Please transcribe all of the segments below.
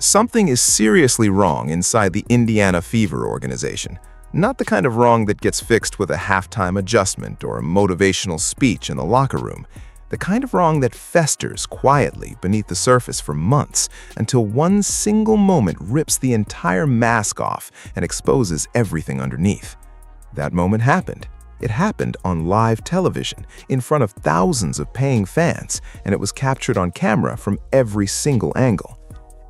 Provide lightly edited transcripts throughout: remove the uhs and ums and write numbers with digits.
Something is seriously wrong inside the Indiana Fever organization. Not the kind of wrong that gets fixed with a halftime adjustment or a motivational speech in the locker room. The kind of wrong that festers quietly beneath the surface for months until one single moment rips the entire mask off and exposes everything underneath. That moment happened. It happened on live television in front of thousands of paying fans, and it was captured on camera from every single angle.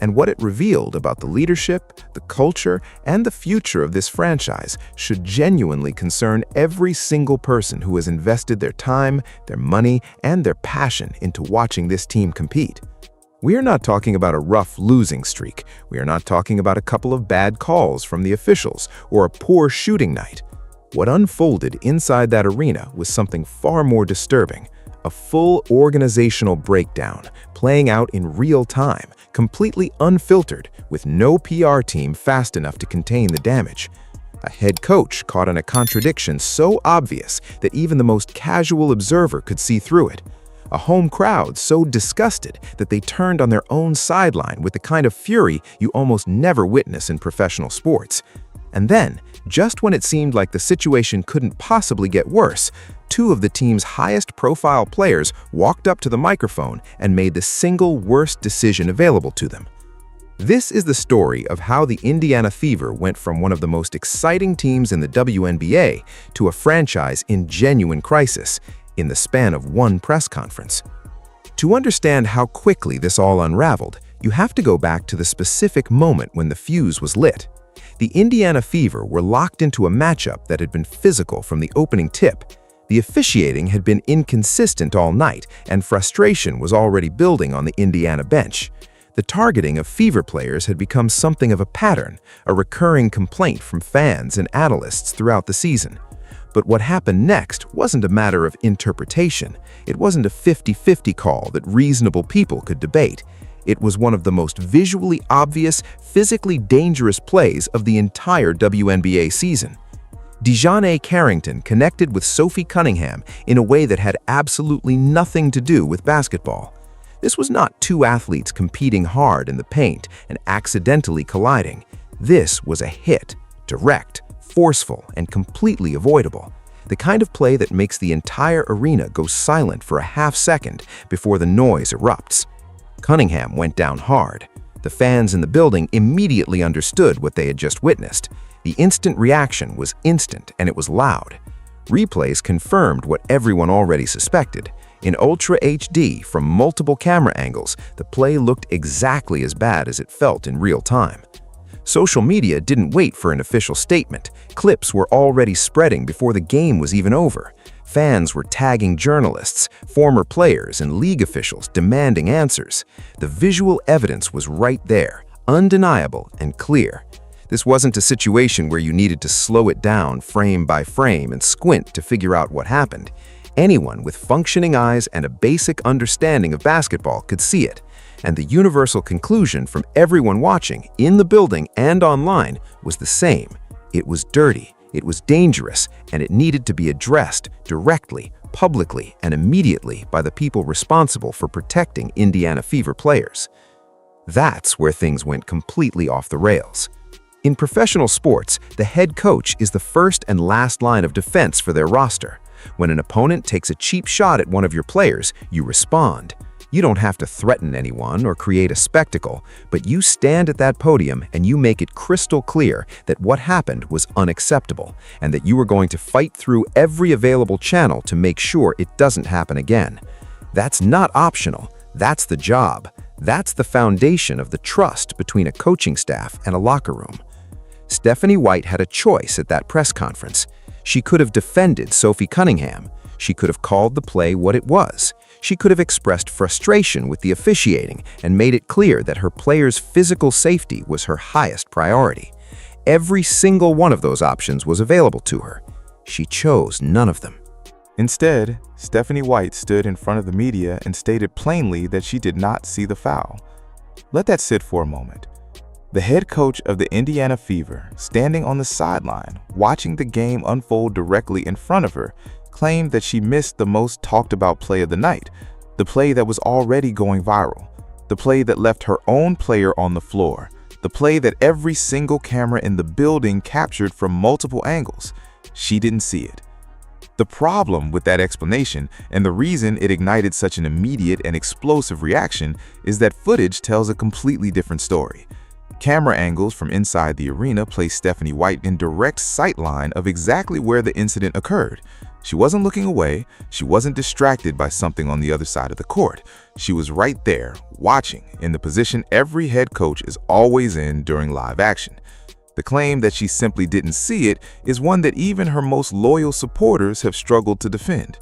And what it revealed about the leadership, the culture, and the future of this franchise should genuinely concern every single person who has invested their time, their money, and their passion into watching this team compete. We are not talking about a rough losing streak. We are not talking about a couple of bad calls from the officials or a poor shooting night. What unfolded inside that arena was something far more disturbing. A full organizational breakdown, playing out in real time, completely unfiltered, with no PR team fast enough to contain the damage. A head coach caught in a contradiction so obvious that even the most casual observer could see through it. A home crowd so disgusted that they turned on their own sideline with the kind of fury you almost never witness in professional sports. And then, just when it seemed like the situation couldn't possibly get worse, two of the team's highest-profile players walked up to the microphone and made the single worst decision available to them. This is the story of how the Indiana Fever went from one of the most exciting teams in the WNBA to a franchise in genuine crisis in the span of one press conference. To understand how quickly this all unraveled, you have to go back to the specific moment when the fuse was lit. The Indiana Fever were locked into a matchup that had been physical from the opening tip. The officiating had been inconsistent all night, and frustration was already building on the Indiana bench. The targeting of Fever players had become something of a pattern, a recurring complaint from fans and analysts throughout the season. But what happened next wasn't a matter of interpretation. It wasn't a 50-50 call that reasonable people could debate. It was one of the most visually obvious, physically dangerous plays of the entire WNBA season. DiJonai Carrington connected with Sophie Cunningham in a way that had absolutely nothing to do with basketball. This was not two athletes competing hard in the paint and accidentally colliding. This was a hit, direct, forceful, and completely avoidable. The kind of play that makes the entire arena go silent for a half second before the noise erupts. Cunningham went down hard. The fans in the building immediately understood what they had just witnessed. The instant reaction was instant, and it was loud. Replays confirmed what everyone already suspected. In Ultra HD, from multiple camera angles, the play looked exactly as bad as it felt in real time. Social media didn't wait for an official statement. Clips were already spreading before the game was even over. Fans were tagging journalists, former players, and league officials demanding answers. The visual evidence was right there, undeniable and clear. This wasn't a situation where you needed to slow it down frame by frame and squint to figure out what happened. Anyone with functioning eyes and a basic understanding of basketball could see it. And the universal conclusion from everyone watching, in the building and online, was the same. It was dirty. It was dangerous, and it needed to be addressed directly, publicly, and immediately by the people responsible for protecting Indiana Fever players. That's where things went completely off the rails. In professional sports, the head coach is the first and last line of defense for their roster. When an opponent takes a cheap shot at one of your players, you respond. You don't have to threaten anyone or create a spectacle, but you stand at that podium and you make it crystal clear that what happened was unacceptable and that you are going to fight through every available channel to make sure it doesn't happen again. That's not optional. That's the job. That's the foundation of the trust between a coaching staff and a locker room. Stephanie White had a choice at that press conference. She could have defended Sophie Cunningham. She could have called the play what it was. She could have expressed frustration with the officiating and made it clear that her players' physical safety was her highest priority. Every single one of those options was available to her. She chose none of them. Instead, Stephanie White stood in front of the media and stated plainly that she did not see the foul. Let that sit for a moment. The head coach of the Indiana Fever, standing on the sideline, watching the game unfold directly in front of her, claimed that she missed the most talked about play of the night, the play that was already going viral. the play that left her own player on the floor, the play that every single camera in the building captured from multiple angles. She didn't see it. The problem with that explanation, and the reason it ignited such an immediate and explosive reaction, is that footage tells a completely different story. Camera angles from inside the arena place Stephanie White in direct sightline of exactly where the incident occurred. She wasn't looking away, she wasn't distracted by something on the other side of the court. She was right there, watching, in the position every head coach is always in during live action. The claim that she simply didn't see it is one that even her most loyal supporters have struggled to defend.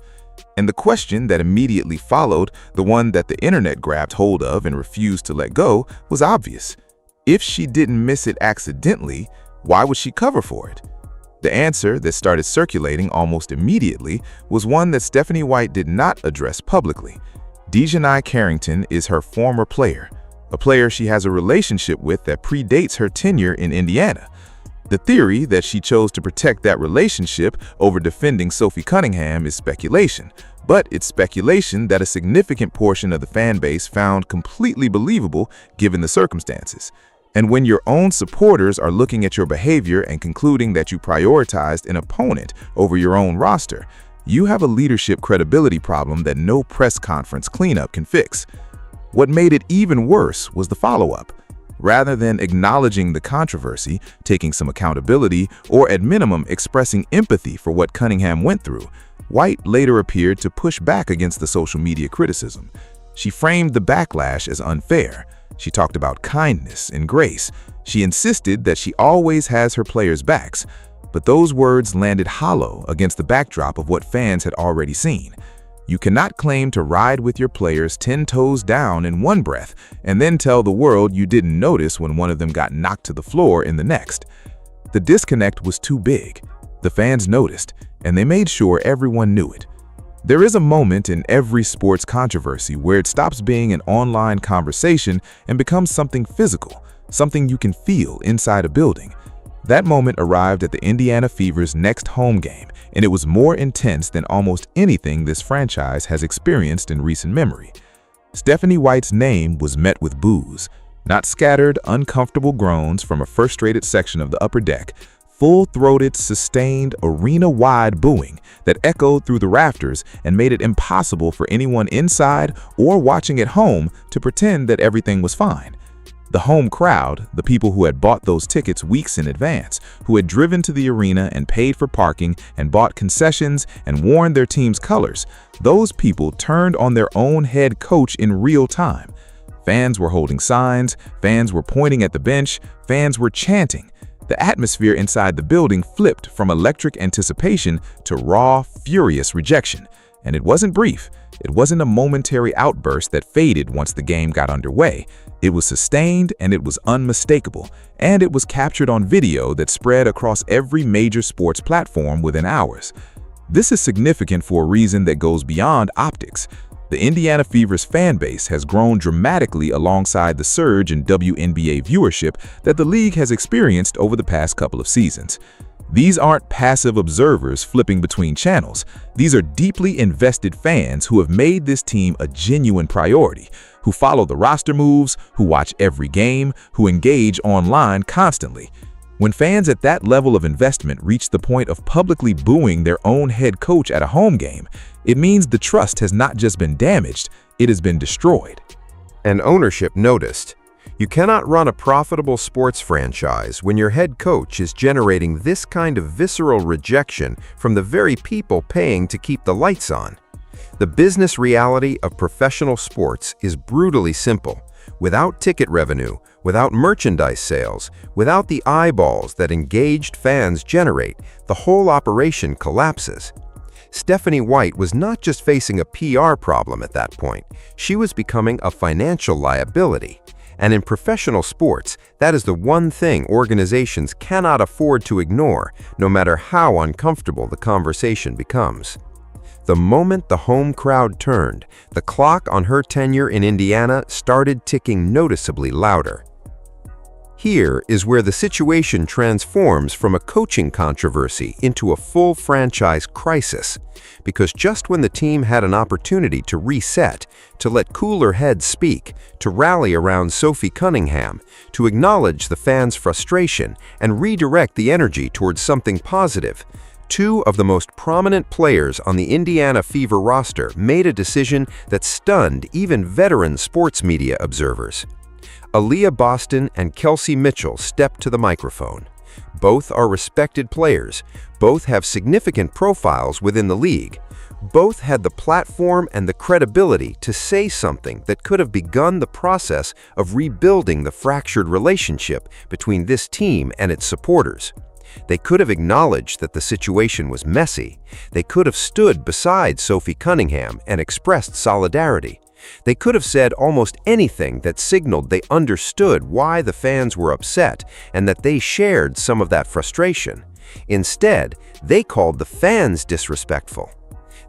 And the question that immediately followed, the one that the internet grabbed hold of and refused to let go, was obvious. If she didn't miss it accidentally, why would she cover for it? The answer that started circulating almost immediately was one that Stephanie White did not address publicly. DiJonai Carrington is her former player, a player she has a relationship with that predates her tenure in Indiana. The theory that she chose to protect that relationship over defending Sophie Cunningham is speculation, but it's speculation that a significant portion of the fan base found completely believable given the circumstances. And when your own supporters are looking at your behavior and concluding that you prioritized an opponent over your own roster, you have a leadership credibility problem that no press conference cleanup can fix. What made it even worse was the follow-up. Rather than acknowledging the controversy, taking some accountability, or at minimum expressing empathy for what Cunningham went through, White later appeared to push back against the social media criticism. She framed the backlash as unfair. She talked about kindness and grace. She insisted that she always has her players' backs. But those words landed hollow against the backdrop of what fans had already seen. You cannot claim to ride with your players 10 toes down in one breath and then tell the world you didn't notice when one of them got knocked to the floor in the next. The disconnect was too big. The fans noticed, and they made sure everyone knew it. There is a moment in every sports controversy where it stops being an online conversation and becomes something physical, something you can feel inside a building. That moment arrived at the Indiana Fever's next home game, and it was more intense than almost anything this franchise has experienced in recent memory. Stephanie White's name was met with boos, not scattered, uncomfortable groans from a frustrated section of the upper deck, full-throated, sustained, arena-wide booing that echoed through the rafters and made it impossible for anyone inside or watching at home to pretend that everything was fine. The home crowd, the people who had bought those tickets weeks in advance, who had driven to the arena and paid for parking and bought concessions and worn their team's colors, those people turned on their own head coach in real time. Fans were holding signs, fans were pointing at the bench, fans were chanting. The atmosphere inside the building flipped from electric anticipation to raw, furious rejection. And it wasn't brief. It wasn't a momentary outburst that faded once the game got underway. It was sustained, and it was unmistakable, and it was captured on video that spread across every major sports platform within hours. This is significant for a reason that goes beyond optics. The Indiana Fever's fan base has grown dramatically alongside the surge in WNBA viewership that the league has experienced over the past couple of seasons. These aren't passive observers flipping between channels. These are deeply invested fans who have made this team a genuine priority, who follow the roster moves, who watch every game, who engage online constantly. When fans at that level of investment reach the point of publicly booing their own head coach at a home game, it means the trust has not just been damaged, it has been destroyed. And ownership noticed. You cannot run a profitable sports franchise when your head coach is generating this kind of visceral rejection from the very people paying to keep the lights on. The business reality of professional sports is brutally simple. Without ticket revenue, without merchandise sales, without the eyeballs that engaged fans generate, the whole operation collapses. Stephanie White was not just facing a PR problem at that point. She was becoming a financial liability. And in professional sports, that is the one thing organizations cannot afford to ignore, no matter how uncomfortable the conversation becomes. The moment the home crowd turned, the clock on her tenure in Indiana started ticking noticeably louder. Here is where the situation transforms from a coaching controversy into a full franchise crisis, because just when the team had an opportunity to reset, to let cooler heads speak, to rally around Sophie Cunningham, to acknowledge the fans' frustration and redirect the energy towards something positive, two of the most prominent players on the Indiana Fever roster made a decision that stunned even veteran sports media observers. Aaliyah Boston and Kelsey Mitchell stepped to the microphone. Both are respected players, both have significant profiles within the league, both had the platform and the credibility to say something that could have begun the process of rebuilding the fractured relationship between this team and its supporters. They could have acknowledged that the situation was messy. They could have stood beside Sophie Cunningham and expressed solidarity. They could have said almost anything that signaled they understood why the fans were upset and that they shared some of that frustration. Instead, they called the fans disrespectful.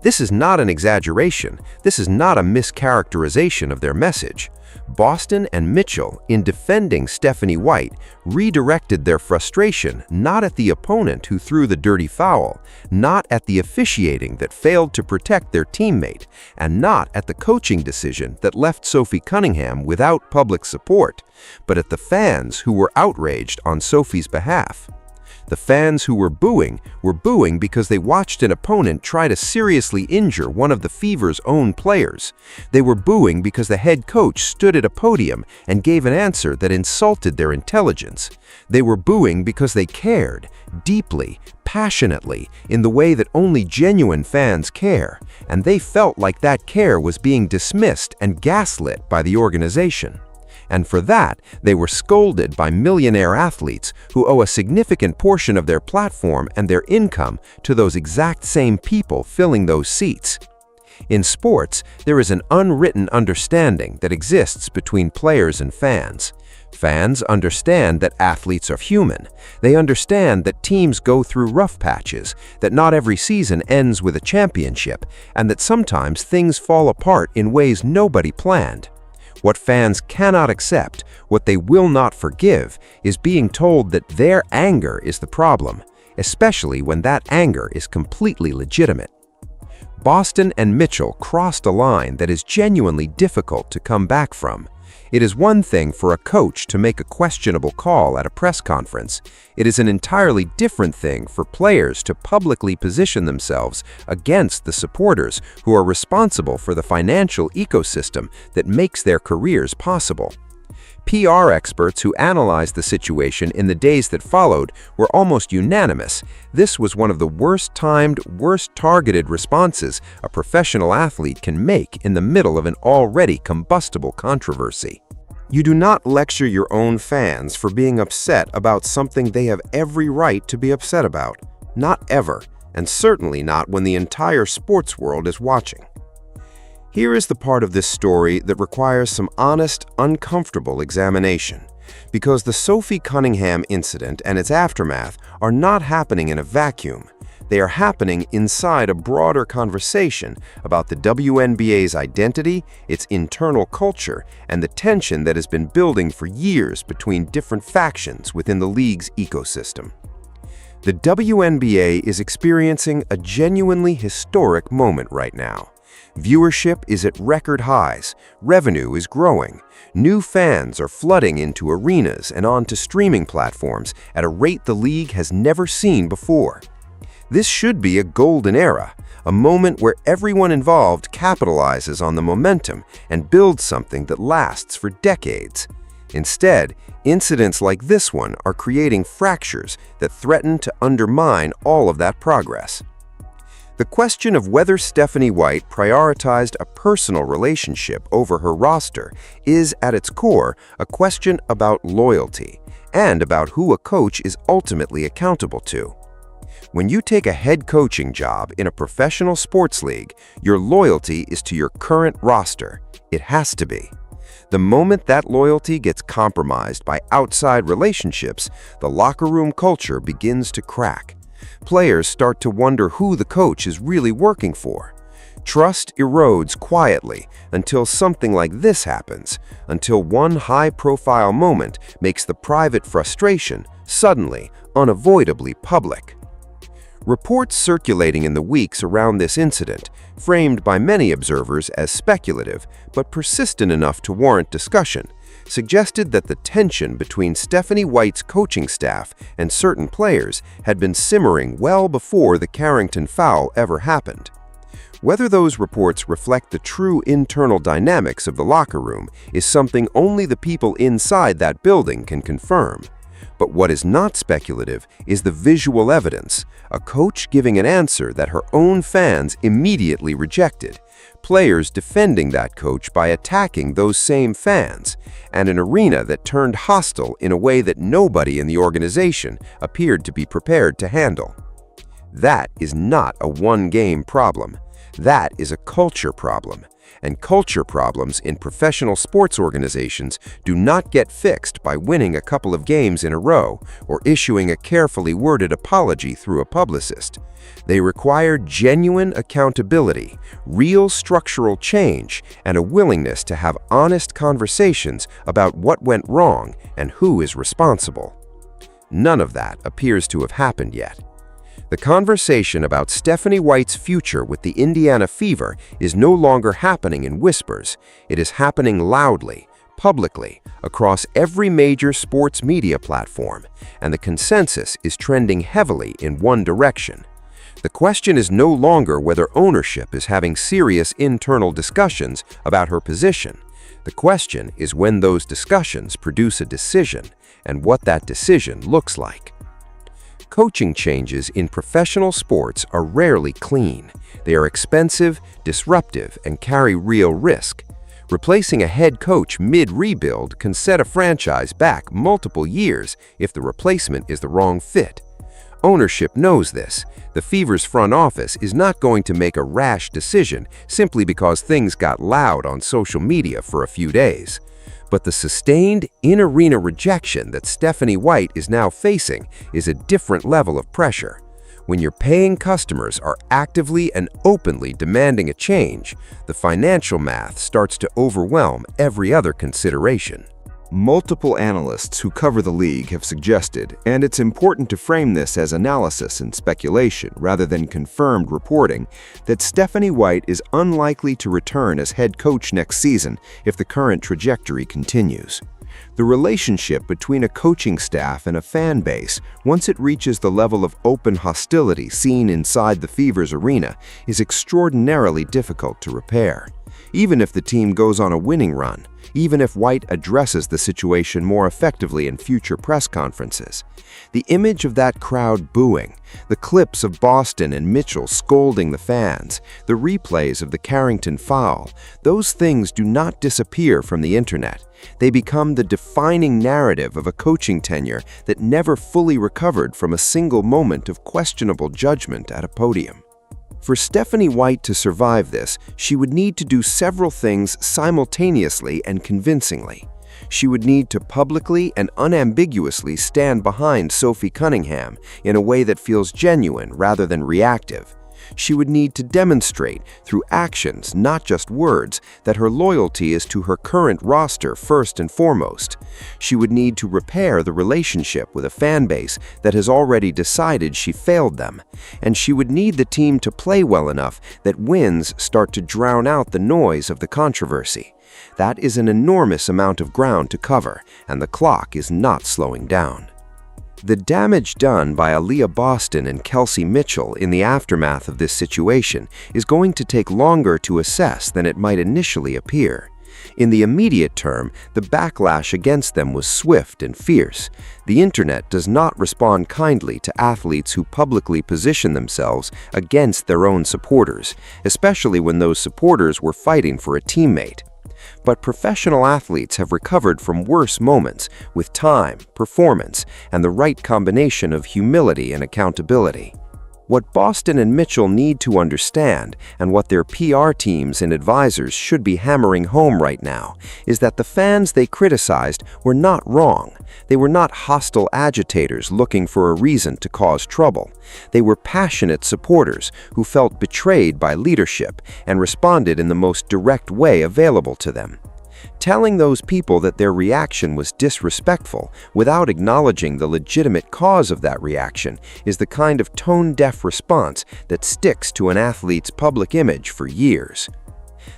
This is not an exaggeration. This is not a mischaracterization of their message. Boston and Mitchell, in defending Stephanie White, redirected their frustration not at the opponent who threw the dirty foul, not at the officiating that failed to protect their teammate, and not at the coaching decision that left Sophie Cunningham without public support, but at the fans who were outraged on Sophie's behalf. The fans who were booing because they watched an opponent try to seriously injure one of the Fever's own players. They were booing because the head coach stood at a podium and gave an answer that insulted their intelligence. They were booing because they cared, deeply, passionately, in the way that only genuine fans care, and they felt like that care was being dismissed and gaslit by the organization. And for that, they were scolded by millionaire athletes who owe a significant portion of their platform and their income to those exact same people filling those seats. In sports, there is an unwritten understanding that exists between players and fans. Fans understand that athletes are human. They understand that teams go through rough patches, that not every season ends with a championship, and that sometimes things fall apart in ways nobody planned. What fans cannot accept, what they will not forgive, is being told that their anger is the problem, especially when that anger is completely legitimate. Boston and Mitchell crossed a line that is genuinely difficult to come back from. It is one thing for a coach to make a questionable call at a press conference. It is an entirely different thing for players to publicly position themselves against the supporters who are responsible for the financial ecosystem that makes their careers possible. PR experts who analyzed the situation in the days that followed were almost unanimous. This was one of the worst-timed, worst-targeted responses a professional athlete can make in the middle of an already combustible controversy. You do not lecture your own fans for being upset about something they have every right to be upset about. Not ever, and certainly not when the entire sports world is watching. Here is the part of this story that requires some honest, uncomfortable examination, because the Sophie Cunningham incident and its aftermath are not happening in a vacuum. They are happening inside a broader conversation about the WNBA's identity, its internal culture, and the tension that has been building for years between different factions within the league's ecosystem. The WNBA is experiencing a genuinely historic moment right now. Viewership is at record highs, revenue is growing, new fans are flooding into arenas and onto streaming platforms at a rate the league has never seen before. This should be a golden era, a moment where everyone involved capitalizes on the momentum and builds something that lasts for decades. Instead, incidents like this one are creating fractures that threaten to undermine all of that progress. The question of whether Stephanie White prioritized a personal relationship over her roster is, at its core, a question about loyalty and about who a coach is ultimately accountable to. When you take a head coaching job in a professional sports league, your loyalty is to your current roster. It has to be. The moment that loyalty gets compromised by outside relationships, the locker room culture begins to crack. Players start to wonder who the coach is really working for. Trust erodes quietly until something like this happens, until one high-profile moment makes the private frustration suddenly, unavoidably public. Reports circulating in the weeks around this incident, framed by many observers as speculative but persistent enough to warrant discussion, suggested that the tension between Stephanie White's coaching staff and certain players had been simmering well before the Carrington foul ever happened. Whether those reports reflect the true internal dynamics of the locker room is something only the people inside that building can confirm. But what is not speculative is the visual evidence, a coach giving an answer that her own fans immediately rejected, players defending that coach by attacking those same fans, and an arena that turned hostile in a way that nobody in the organization appeared to be prepared to handle. That is not a one-game problem. That is a culture problem. And culture problems in professional sports organizations do not get fixed by winning a couple of games in a row or issuing a carefully worded apology through a publicist. They require genuine accountability, real structural change, and a willingness to have honest conversations about what went wrong and who is responsible. None of that appears to have happened yet. The conversation about Stephanie White's future with the Indiana Fever is no longer happening in whispers. It is happening loudly, publicly, across every major sports media platform, and the consensus is trending heavily in one direction. The question is no longer whether ownership is having serious internal discussions about her position. The question is when those discussions produce a decision and what that decision looks like. Coaching changes in professional sports are rarely clean. They are expensive, disruptive, and carry real risk. Replacing a head coach mid-rebuild can set a franchise back multiple years if the replacement is the wrong fit. Ownership knows this. The Fever's front office is not going to make a rash decision simply because things got loud on social media for a few days. But the sustained in-arena rejection that Stephanie White is now facing is a different level of pressure. When your paying customers are actively and openly demanding a change, the financial math starts to overwhelm every other consideration. Multiple analysts who cover the league have suggested, and it's important to frame this as analysis and speculation rather than confirmed reporting, that Stephanie White is unlikely to return as head coach next season if the current trajectory continues. The relationship between a coaching staff and a fan base, once it reaches the level of open hostility seen inside the Fever's arena, is extraordinarily difficult to repair. Even if the team goes on a winning run, even if White addresses the situation more effectively in future press conferences, the image of that crowd booing, the clips of Boston and Mitchell scolding the fans, the replays of the Carrington foul, those things do not disappear from the internet. They become the defining narrative of a coaching tenure that never fully recovered from a single moment of questionable judgment at a podium. For Stephanie White to survive this, she would need to do several things simultaneously and convincingly. She would need to publicly and unambiguously stand behind Sophie Cunningham in a way that feels genuine rather than reactive. She would need to demonstrate through actions, not just words, that her loyalty is to her current roster first and foremost. She would need to repair the relationship with a fan base that has already decided she failed them. And she would need the team to play well enough that wins start to drown out the noise of the controversy. That is an enormous amount of ground to cover, and the clock is not slowing down. The damage done by Aaliyah Boston and Kelsey Mitchell in the aftermath of this situation is going to take longer to assess than it might initially appear. In the immediate term, the backlash against them was swift and fierce. The internet does not respond kindly to athletes who publicly position themselves against their own supporters, especially when those supporters were fighting for a teammate. But professional athletes have recovered from worse moments with time, performance, and the right combination of humility and accountability. What Boston and Mitchell need to understand, and what their PR teams and advisors should be hammering home right now, is that the fans they criticized were not wrong. They were not hostile agitators looking for a reason to cause trouble. They were passionate supporters who felt betrayed by leadership and responded in the most direct way available to them. Telling those people that their reaction was disrespectful without acknowledging the legitimate cause of that reaction is the kind of tone-deaf response that sticks to an athlete's public image for years.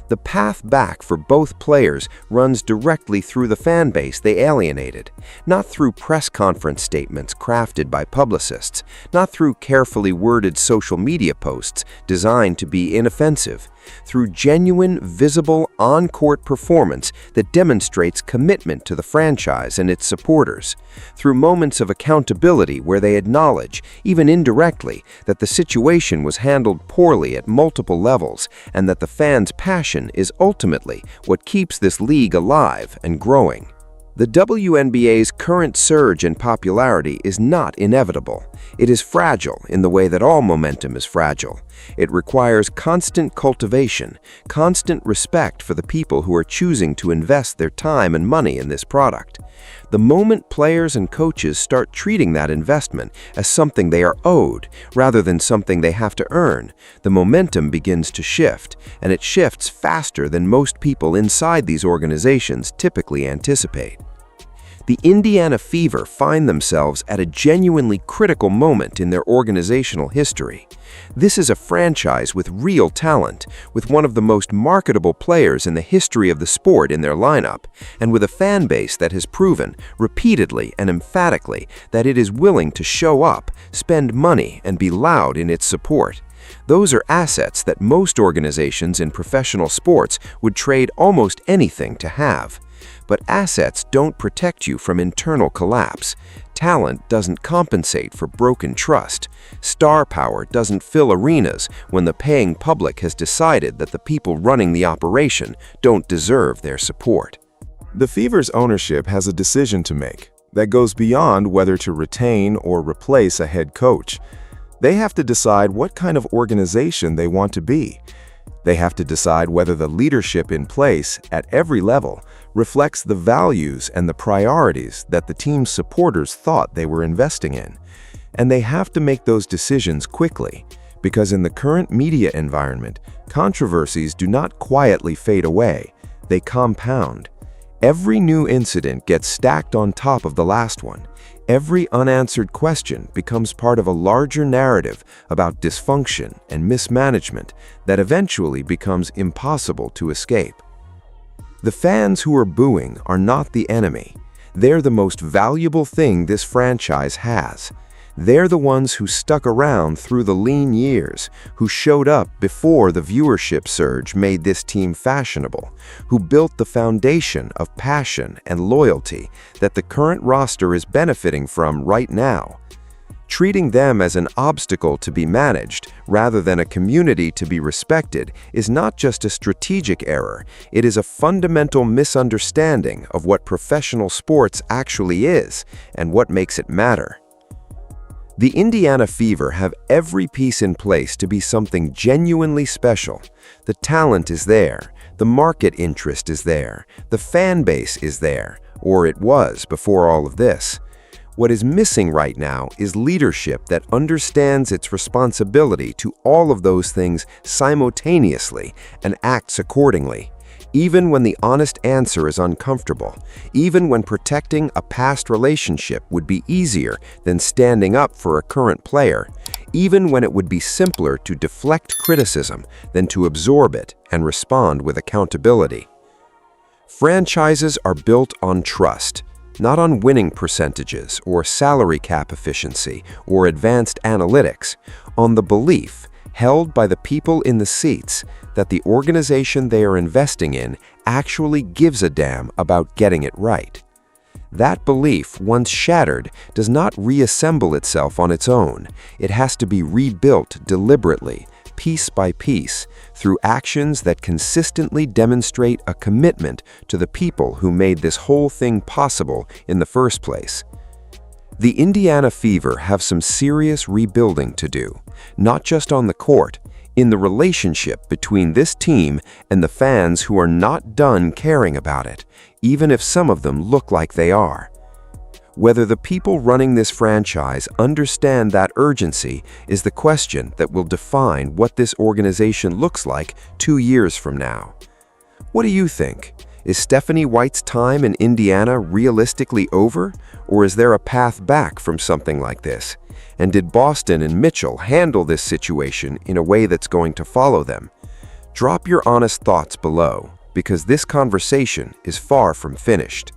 The path back for both players runs directly through the fan base they alienated, not through press conference statements crafted by publicists, not through carefully worded social media posts designed to be inoffensive, through genuine, visible, on-court performance that demonstrates commitment to the franchise and its supporters, through moments of accountability where they acknowledge, even indirectly, that the situation was handled poorly at multiple levels and that the fans' passion is ultimately what keeps this league alive and growing. The WNBA's current surge in popularity is not inevitable. It is fragile in the way that all momentum is fragile. It requires constant cultivation, constant respect for the people who are choosing to invest their time and money in this product. The moment players and coaches start treating that investment as something they are owed rather than something they have to earn, the momentum begins to shift, and it shifts faster than most people inside these organizations typically anticipate. The Indiana Fever find themselves at a genuinely critical moment in their organizational history. This is a franchise with real talent, with one of the most marketable players in the history of the sport in their lineup, and with a fan base that has proven, repeatedly and emphatically, that it is willing to show up, spend money, and be loud in its support. Those are assets that most organizations in professional sports would trade almost anything to have. But assets don't protect you from internal collapse. Talent doesn't compensate for broken trust. Star power doesn't fill arenas when the paying public has decided that the people running the operation don't deserve their support. The Fever's ownership has a decision to make that goes beyond whether to retain or replace a head coach. They have to decide what kind of organization they want to be. They have to decide whether the leadership in place at every level reflects the values and the priorities that the team's supporters thought they were investing in. And they have to make those decisions quickly, because in the current media environment, controversies do not quietly fade away, they compound. Every new incident gets stacked on top of the last one. Every unanswered question becomes part of a larger narrative about dysfunction and mismanagement that eventually becomes impossible to escape. The fans who are booing are not the enemy. They're the most valuable thing this franchise has. They're the ones who stuck around through the lean years, who showed up before the viewership surge made this team fashionable, who built the foundation of passion and loyalty that the current roster is benefiting from right now. Treating them as an obstacle to be managed rather than a community to be respected is not just a strategic error, it is a fundamental misunderstanding of what professional sports actually is and what makes it matter. The Indiana Fever have every piece in place to be something genuinely special. The talent is there, the market interest is there, the fan base is there, or it was before all of this. What is missing right now is leadership that understands its responsibility to all of those things simultaneously and acts accordingly. Even when the honest answer is uncomfortable, even when protecting a past relationship would be easier than standing up for a current player, even when it would be simpler to deflect criticism than to absorb it and respond with accountability. Franchises are built on trust, not on winning percentages or salary cap efficiency or advanced analytics, on the belief, held by the people in the seats, that the organization they are investing in actually gives a damn about getting it right. That belief, once shattered, does not reassemble itself on its own. It has to be rebuilt deliberately, piece by piece, through actions that consistently demonstrate a commitment to the people who made this whole thing possible in the first place. The Indiana Fever have some serious rebuilding to do, not just on the court, in the relationship between this team and the fans who are not done caring about it, even if some of them look like they are. Whether the people running this franchise understand that urgency is the question that will define what this organization looks like 2 years from now. What do you think? Is Stephanie White's time in Indiana realistically over, or is there a path back from something like this? And did Boston and Mitchell handle this situation in a way that's going to follow them? Drop your honest thoughts below, because this conversation is far from finished.